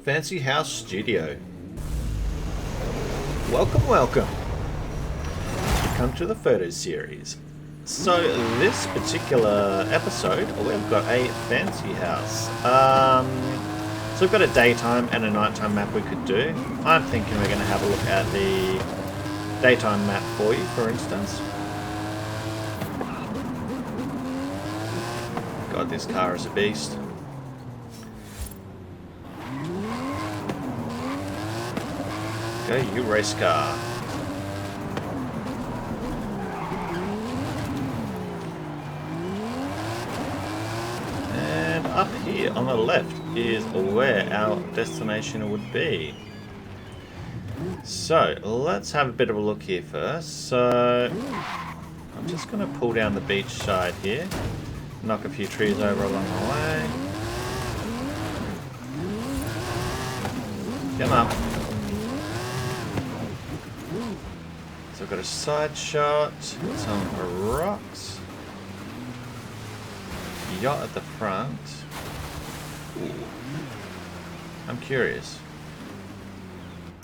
Fancy House Studio. Welcome, welcome. You come to the photo series. So this particular episode, we've got a fancy house. So we've got a daytime and a nighttime map we could do. I'm thinking we're going to have a look at the daytime map for you, for instance. God, this car is a beast. Go, you race car. And up here on the left is where our destination would be. So let's have a bit of a look here first. So I'm just going to pull down the beach side here, knock a few trees over along the way. Come on. So I've got a side shot, some rocks, yacht at the front. Ooh. I'm curious.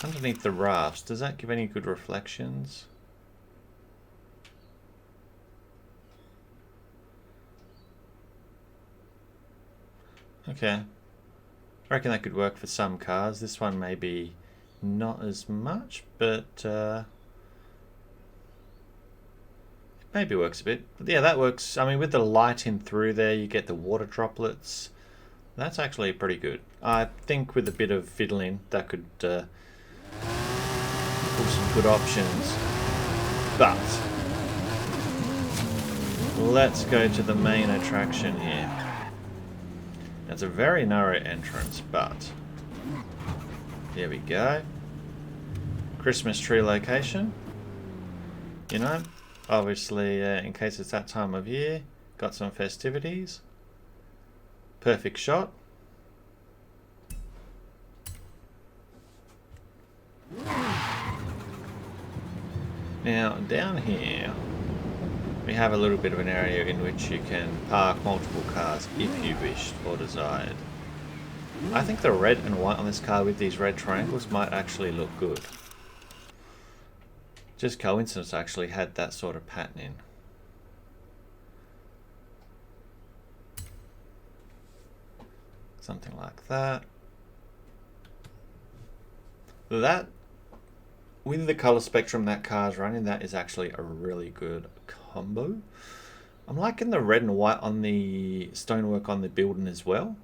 Underneath the rafts, does that give any good reflections? Okay. I reckon that could work for some cars. This one maybe not as much, but maybe works a bit. But yeah, that works. I mean, with the light in through there, you get the water droplets. That's actually pretty good. I think with a bit of fiddling, that could pull some good options. But let's go to the main attraction here. It's a very narrow entrance, but here we go. Christmas tree location. You know, obviously, in case it's that time of year, got some festivities. Perfect shot. Now, down here, we have a little bit of an area in which you can park multiple cars if you wished or desired. I think the red and white on this car with these red triangles might actually look good. Just coincidence I actually had that sort of patterning. Something like that. That, with the color spectrum that car's running, that is actually a really good combo. I'm liking the red and white on the stonework on the building as well.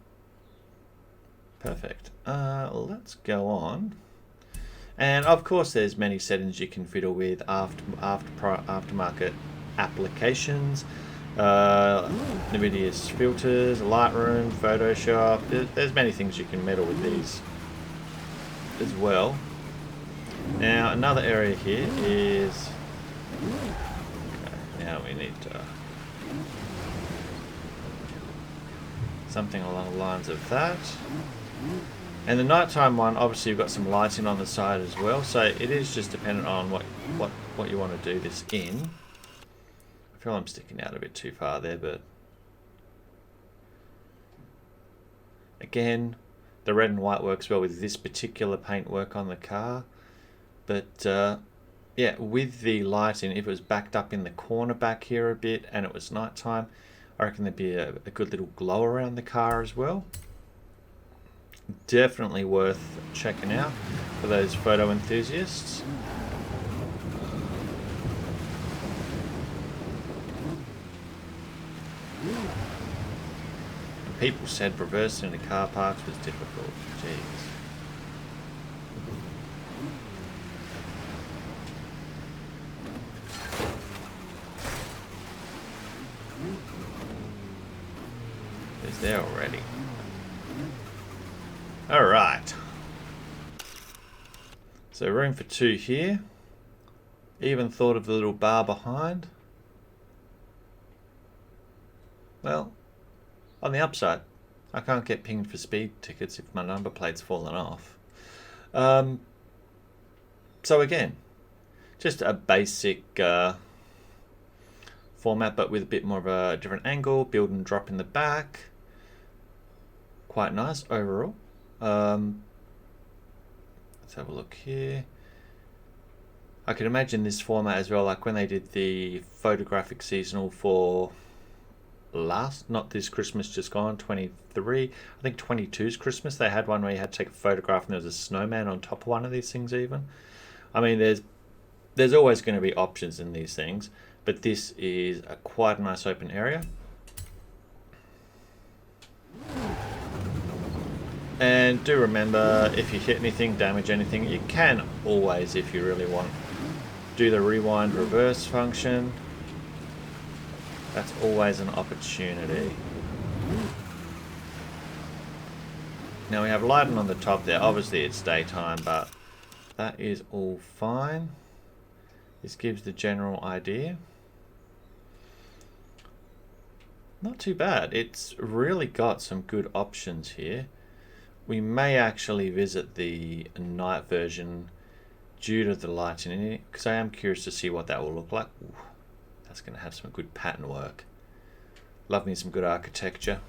Perfect. Let's go on. And of course there's many settings you can fiddle with aftermarket applications. NVIDIA's filters, Lightroom, Photoshop. There's many things you can meddle with these as well. Now another area here is, okay, now we need something along the lines of that. And the nighttime one, obviously you've got some lighting on the side as well, so it is just dependent on what you want to do this in. I feel I'm sticking out a bit too far there, but again, the red and white works well with this particular paintwork on the car. But yeah, with the lighting, if it was backed up in the corner back here a bit and it was nighttime, I reckon there'd be a good little glow around the car as well. Definitely worth checking out for those photo enthusiasts. People said reversing into car parks was difficult. Jeez. It's there already. Alright. So room for two here. Even thought of the little bar behind. Well, on the upside, I can't get pinged for speed tickets if my number plate's fallen off. So again, just a basic format, but with a bit more of a different angle, build and drop in the back. Quite nice overall. Let's have a look here. I can imagine this format as well, like when they did the photographic seasonal for not this Christmas just gone, 23, I think 22's Christmas, they had one where you had to take a photograph and there was a snowman on top of one of these things even. I mean, there's always going to be options in these things, but this is quite a nice open area. And do remember, if you hit anything, damage anything, you can always, if you really want, do the rewind reverse function. That's always an opportunity. Now we have lighting on the top there. Obviously it's daytime, but that is all fine. This gives the general idea. Not too bad. It's really got some good options here. We may actually visit the night version due to the lighting in it, because I am curious to see what that will look like. Ooh, that's going to have some good pattern work. Love me some good architecture.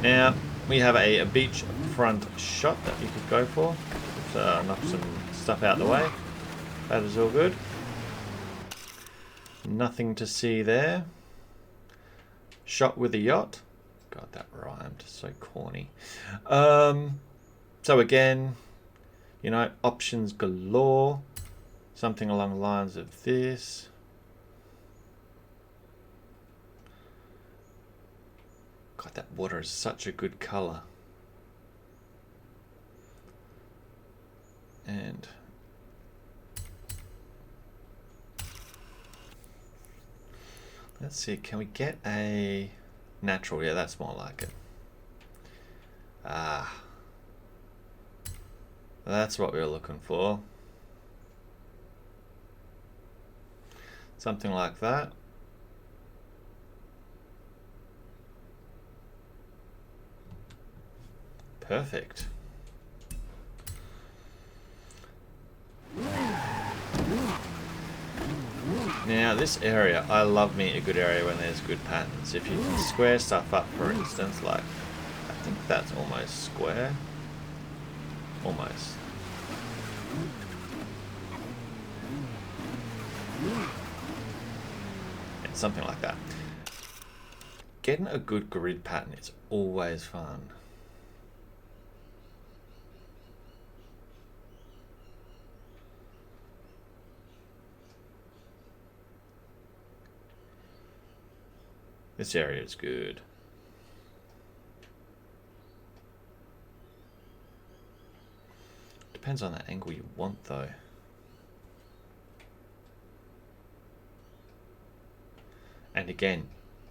Now we have a beach front shot that you could go for. Let's knock some stuff out of the way. That is all good. Nothing to see there. Shot with a yacht. God, that rhymed. So corny. So again, you know, options galore. Something along the lines of this. God, that water is such a good color. And let's see, can we get a natural? Yeah, that's more like it. Ah, that's what we were looking for. Something like that. Perfect. Now this area, I love me a good area when there's good patterns. If you can square stuff up, for instance, like I think that's almost square. Almost. Yeah, something like that. Getting a good grid pattern is always fun. This area is good. Depends on the angle you want though. And again,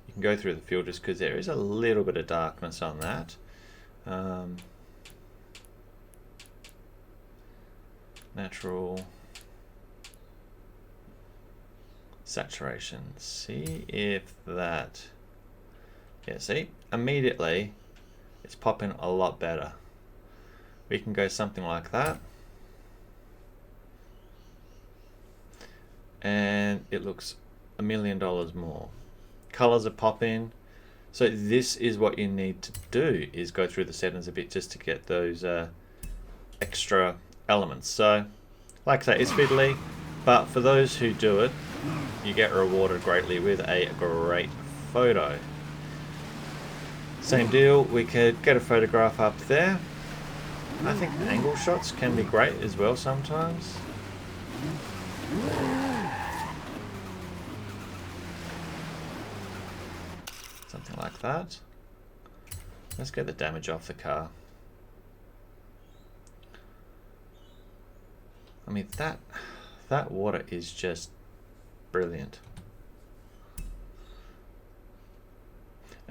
you can go through the filters because there is a little bit of darkness on that. Natural. Saturation. See if that... Yeah, see? Immediately, it's popping a lot better. We can go something like that. And it looks $1 million more. Colors are popping. So this is what you need to do, is go through the settings a bit just to get those extra elements. So, like I say, it's fiddly, but for those who do it, you get rewarded greatly with a great photo. Same deal, we could get a photograph up there. I think angle shots can be great as well sometimes. Something like that. Let's get the damage off the car. I mean, that water is just brilliant.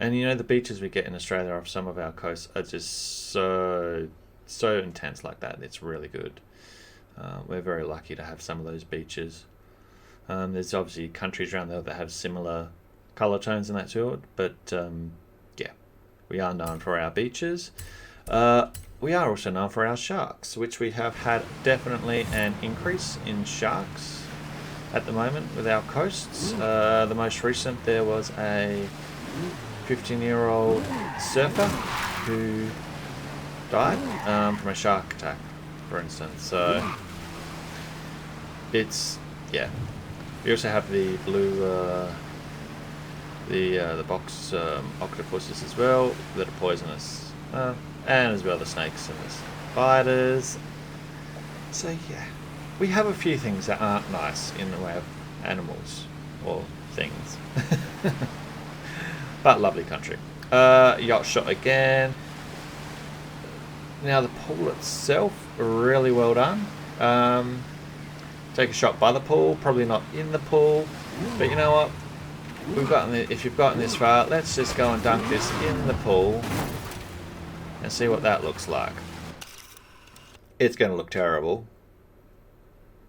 And you know, the beaches we get in Australia off some of our coasts are just so intense like that. It's really good. We're very lucky to have some of those beaches. There's obviously countries around there that have similar colour tones and that sort, but yeah, we are known for our beaches. We are also known for our sharks, which we have had definitely an increase in sharks at the moment with our coasts. The most recent, there was a 15-year-old surfer who died from a shark attack, for instance. So it's, yeah. We also have the blue, the box octopuses as well that are poisonous, and as well the snakes and the spiders. So yeah, we have a few things that aren't nice in the way of animals or things, but lovely country. Yacht shot again. Now the pool itself, really well done. Take a shot by the pool, probably not in the pool, but you know what? If you've gotten this far, let's just go and dunk this in the pool and see what that looks like. It's going to look terrible.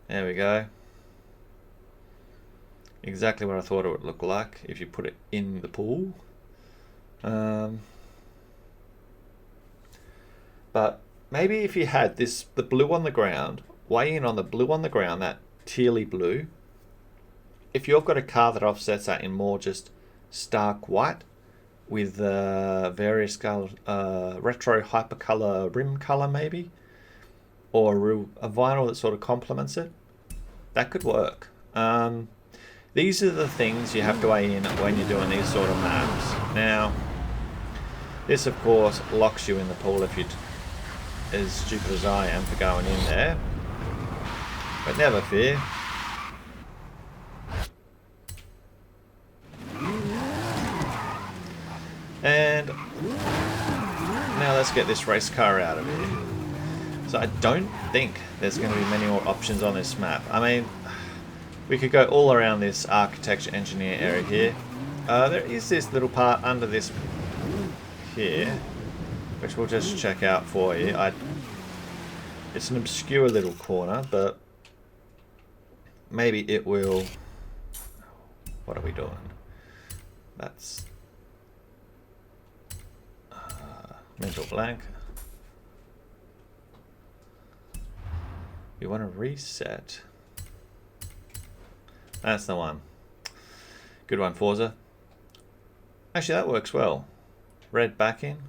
There we go. Exactly what I thought it would look like if you put it in the pool. But maybe if you had the blue on the ground, weigh in on the blue on the ground, that tealy blue. If you've got a car that offsets that in more just stark white with various color, retro hypercolor rim color maybe, or a vinyl that sort of complements it, that could work. These are the things you have to weigh in when you're doing these sort of maps. Now, this of course locks you in the pool if you're as stupid as I am for going in there. But never fear. And now let's get this race car out of here. So I don't think there's going to be many more options on this map. I mean, we could go all around this architecture engineer area here. There is this little part under this here, which we'll just check out for you. It's an obscure little corner, but maybe it will... What are we doing? That's... mental blank. You want to reset. That's the one. Good one, Forza. Actually, that works well. Red backing.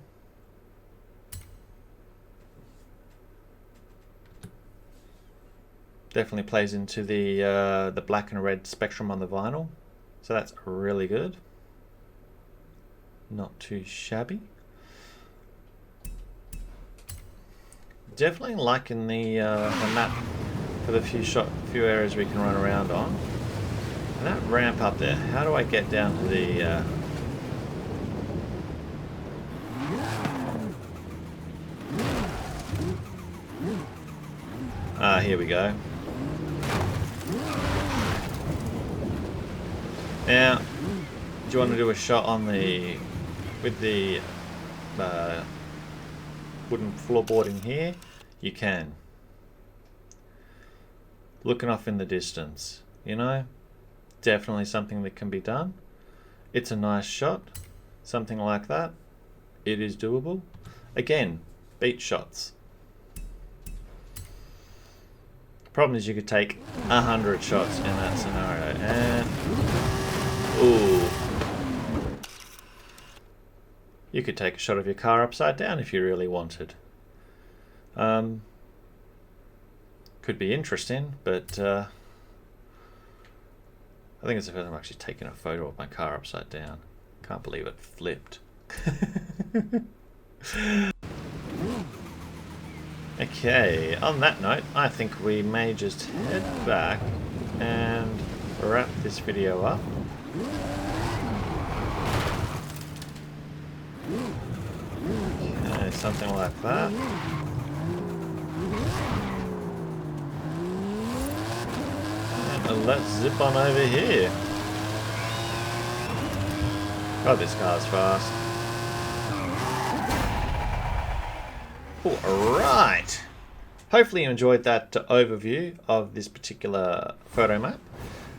Definitely plays into the black and red spectrum on the vinyl. So that's really good. Not too shabby. Definitely liking the map for the few areas we can run around on. And that ramp up there, how do I get down to the... here we go. Now, do you want to do a shot on with the wooden floorboarding here? You can. Looking off in the distance, you know, definitely something that can be done. It's a nice shot, something like that. It is doable. Again, beach shots. Problem is you could take 100 shots in that scenario, and ooh, you could take a shot of your car upside down if you really wanted. Could be interesting, but I think it's the first time I've actually taken a photo of my car upside down. Can't believe it flipped. Okay, on that note, I think we may just head back and wrap this video up. Okay, something like that. And let's zip on over here. God, this car's fast. Alright, hopefully you enjoyed that overview of this particular photo map.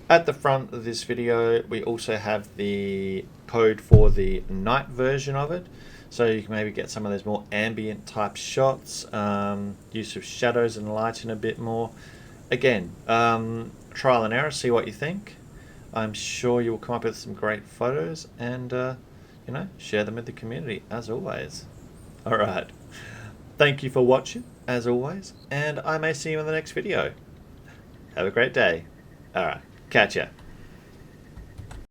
At the front of this video we also have the code for the night version of it, so you can maybe get some of those more ambient type shots, use of shadows and lighting a bit more. Again, trial and error, see what you think. I'm sure you will come up with some great photos and you know, share them with the community as always. Alright. Thank you for watching, as always, and I may see you in the next video. Have a great day. Alright, catch ya.